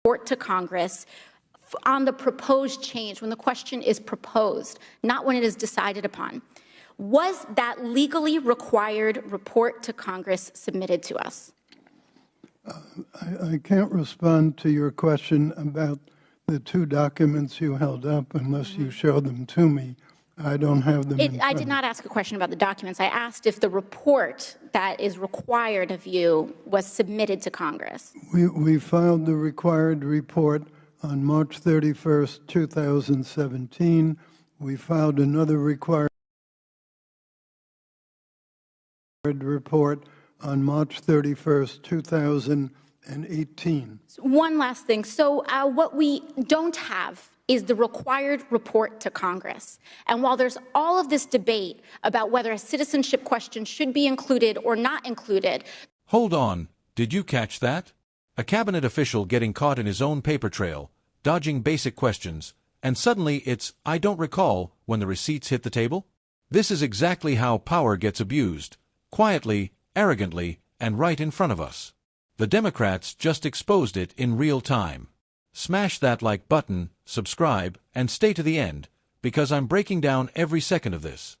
report to Congress on the proposed change, when the question is proposed, not when it is decided upon. Was that legally required report to Congress submitted to us? I can't respond to your question about the two documents you held up unless you show them to me. I don't have them. I did not ask a question about the documents. I asked if the report that is required of you was submitted to Congress. We filed the required report on March 31st, 2017. We filed another required report on March 31st, 2018. One last thing. So what we don't have is the required report to Congress. And while there's all of this debate about whether a citizenship question should be included or not included. Hold on. Did you catch that? A cabinet official getting caught in his own paper trail, dodging basic questions, and suddenly it's, I don't recall, when the receipts hit the table? This is exactly how power gets abused. Quietly, arrogantly, and right in front of us. The Democrats just exposed it in real time. Smash that like button, subscribe, and stay to the end, because I'm breaking down every second of this.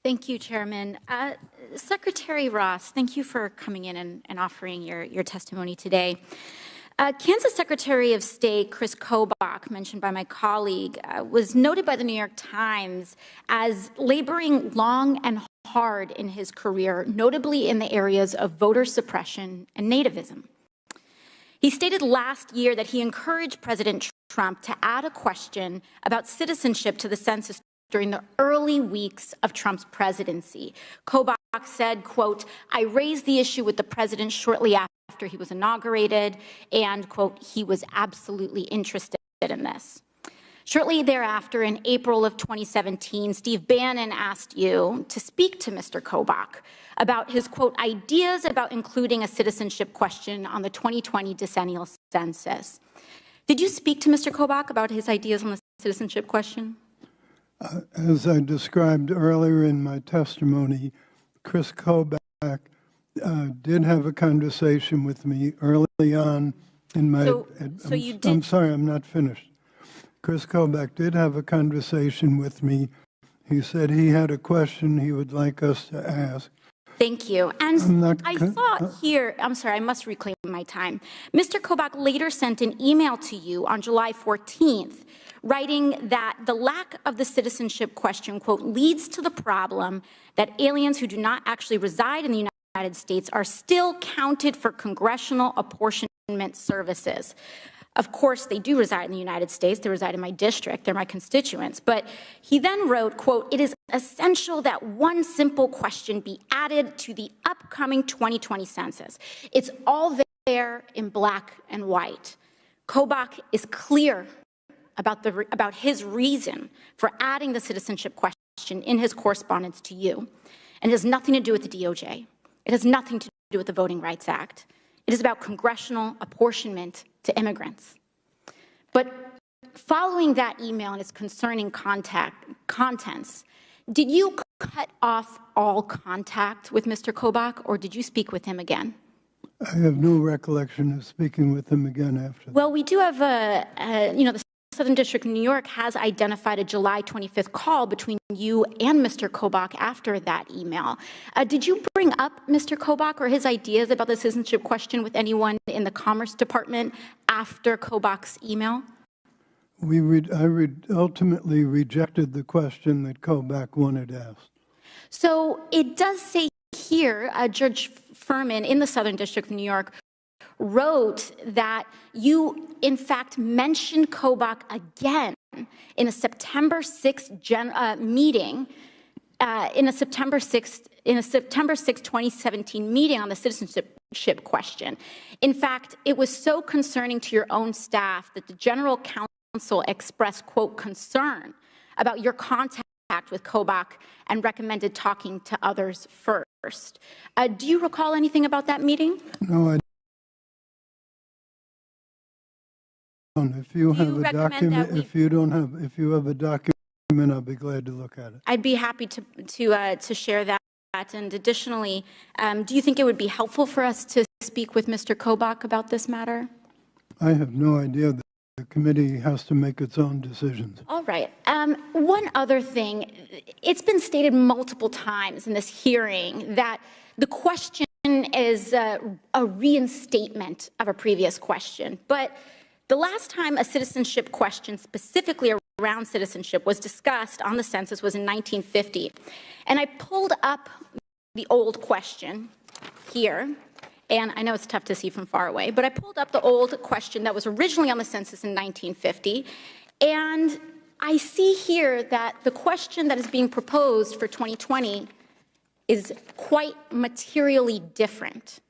Thank you, Chairman. Secretary Ross, thank you for coming in and offering your testimony today. Kansas Secretary of State Chris Kobach, mentioned by my colleague, was noted by the New York Times as laboring long and hard in his career, notably in the areas of voter suppression and nativism. He stated last year that he encouraged President Trump to add a question about citizenship to the census during the early weeks of Trump's presidency. Kobach said, quote, I raised the issue with the president shortly after he was inaugurated, and, quote, he was absolutely interested in this. Shortly thereafter, in April of 2017, Steve Bannon asked you to speak to Mr. Kobach about his, quote, ideas about including a citizenship question on the 2020 decennial census. Did you speak to Mr. Kobach about his ideas on the citizenship question? As I described earlier in my testimony, Chris Kobach did have a conversation with me early on in my... I'm sorry, I'm not finished. Chris Kobach did have a conversation with me. He said he had a question he would like us to ask. Thank you. And I thought here, I'm sorry, I must reclaim my time. Mr. Kobach later sent an email to you on July 14th, writing that the lack of the citizenship question, quote, leads to the problem that aliens who do not actually reside in the United States are still counted for congressional apportionment services. Of course, they do reside in the United States. They reside in my district. They're my constituents. But he then wrote, quote, it is essential that one simple question be added to the upcoming 2020 census. It's all there in black and white. Kobach is clear about his reason for adding the citizenship question in his correspondence to you. And it has nothing to do with the DOJ. It has nothing to do with the Voting Rights Act. It is about congressional apportionment to immigrants. But following that email and its concerning contents, did you cut off all contact with Mr. Kobach, or did you speak with him again? I have no recollection of speaking with him again after that. Well, we do have the Southern District of New York has identified a July 25th call between you and Mr. Kobach after that email. Did you bring up Mr. Kobach or his ideas about the citizenship question with anyone in the Commerce Department after Kobach's email? I ultimately rejected the question that Kobach wanted asked. So it does say here, Judge Furman in the Southern District of New York wrote that you, in fact, mentioned Kobach again in a September 6th meeting, in a September 6th, 2017 meeting on the citizenship question. In fact, it was so concerning to your own staff that the General Counsel expressed, quote, concern about your contact with Kobach and recommended talking to others first. Do you recall anything about that meeting? No, I If you have a document, if you have a document, I'll be glad to look at it. I'd be happy to share that. And additionally, do you think it would be helpful for us to speak with Mr. Kobach about this matter? I have no idea. The committee has to make its own decisions. All right. One other thing, it's been stated multiple times in this hearing that the question is a reinstatement of a previous question. But the last time a citizenship question specifically around citizenship was discussed on the census was in 1950. And I pulled up the old question here. And I know it's tough to see from far away, but I pulled up the old question that was originally on the census in 1950. And I see here that the question that is being proposed for 2020 is quite materially different.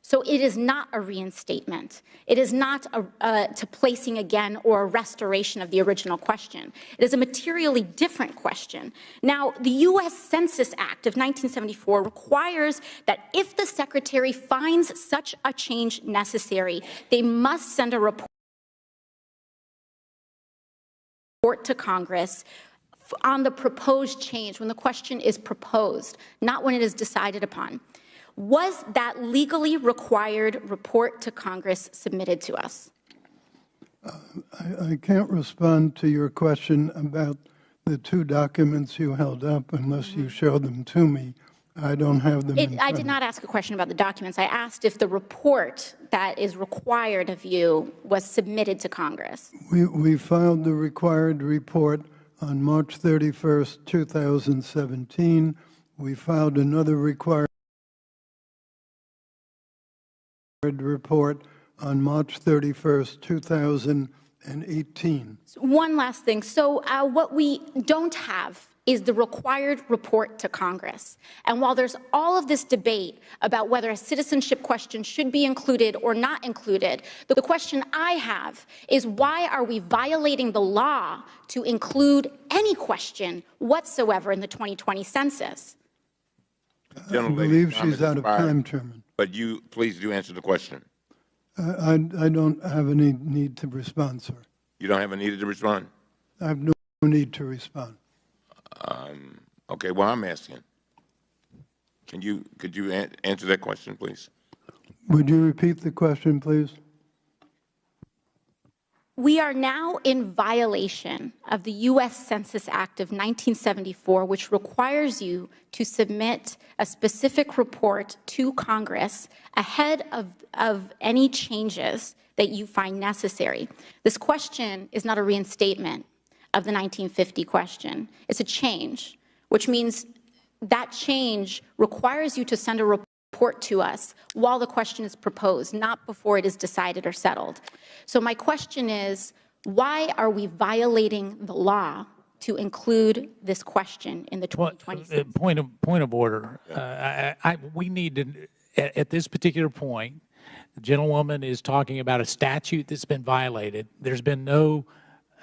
So it is not a reinstatement. It is not to placing again or a restoration of the original question. It is a materially different question. Now, the U.S. Census Act of 1974 requires that if the Secretary finds such a change necessary, they must send a report to Congress on the proposed change when the question is proposed, not when it is decided upon. Was that legally required report to Congress submitted to us? I can't respond to your question about the two documents you held up unless you show them to me. I don't have them. I did not ask a question about the documents. I asked if the report that is required of you was submitted to Congress. We filed the required report on March 31st, 2017. We filed another required report on March 31st, 2018. One last thing. So what we don't have is the required report to Congress. And while there's all of this debate about whether a citizenship question should be included or not included, the question I have is why are we violating the law to include any question whatsoever in the 2020 census? I believe she's out of time, Chairman. But you, please do answer the question. I don't have any need to respond, sir. You don't have a need to respond? I have no need to respond. Okay, well, I'm asking. Could you answer that question, please? Would you repeat the question, please? We are now in violation of the U.S. Census Act of 1974, which requires you to submit a specific report to Congress ahead of any changes that you find necessary. This question is not a reinstatement of the 1950 question. It's a change, which means that change requires you to send a report to us while the question is proposed, not before it is decided or settled. So my question is, why are we violating the law to include this question in the 2020 Point of order. We need to, at this particular point, the gentlewoman is talking about a statute that's been violated. There's been no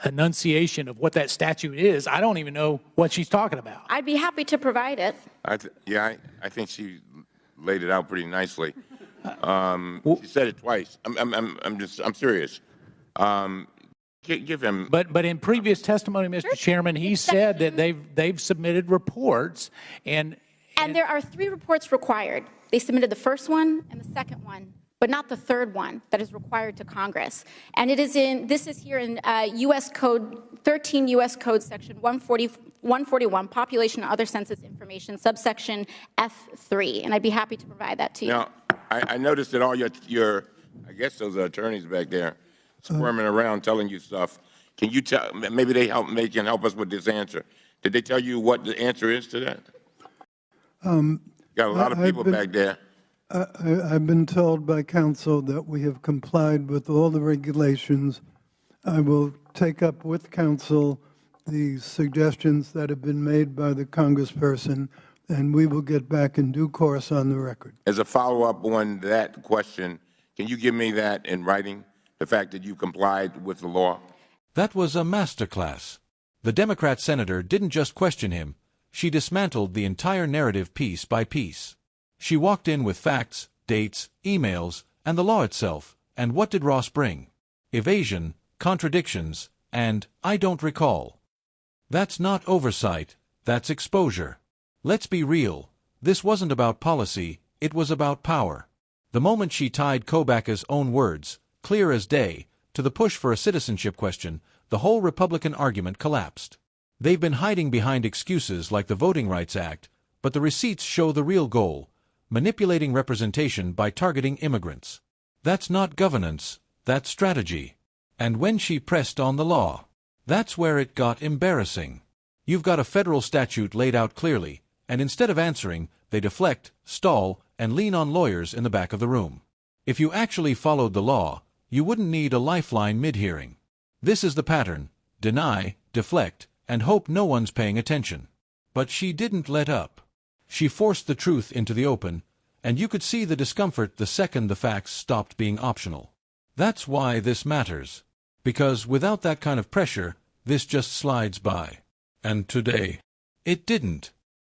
enunciation of what that statute is. I don't even know what she's talking about. I'd be happy to provide it. I think she laid it out pretty nicely. She said it twice. I'm serious. Give him. But in previous testimony, Mr. Chairman, he said that they've submitted reports and there are 3 reports required. They submitted the first one and the second one, but not the third one that is required to Congress. And this is here in U.S. Code, 13 U.S. Code section 141, population and other census information, subsection F3. And I'd be happy to provide that to you. Now, I noticed that all your I guess those are attorneys back there squirming around telling you stuff. Can you tell, maybe they can help us with this answer. Did they tell you what the answer is to that? Got a lot of people back there. I've been told by counsel that we have complied with all the regulations. I will take up with counsel the suggestions that have been made by the congressperson, and we will get back in due course on the record. As a follow-up on that question, can you give me that in writing, the fact that you complied with the law? That was a masterclass. The Democrat senator didn't just question him. She dismantled the entire narrative piece by piece. She walked in with facts, dates, emails, and the law itself. And what did Ross bring? Evasion, contradictions, and I don't recall. That's not oversight, that's exposure. Let's be real. This wasn't about policy, it was about power. The moment she tied Kobach's own words, clear as day, to the push for a citizenship question, the whole Republican argument collapsed. They've been hiding behind excuses like the Voting Rights Act, but the receipts show the real goal: manipulating representation by targeting immigrants. That's not governance, that's strategy. And when she pressed on the law, that's where it got embarrassing. You've got a federal statute laid out clearly, and instead of answering, they deflect, stall, and lean on lawyers in the back of the room. If you actually followed the law, you wouldn't need a lifeline mid-hearing. This is the pattern: deny, deflect, and hope no one's paying attention. But she didn't let up. She forced the truth into the open, and you could see the discomfort the second the facts stopped being optional. That's why this matters. Because without that kind of pressure, this just slides by. And today, it didn't.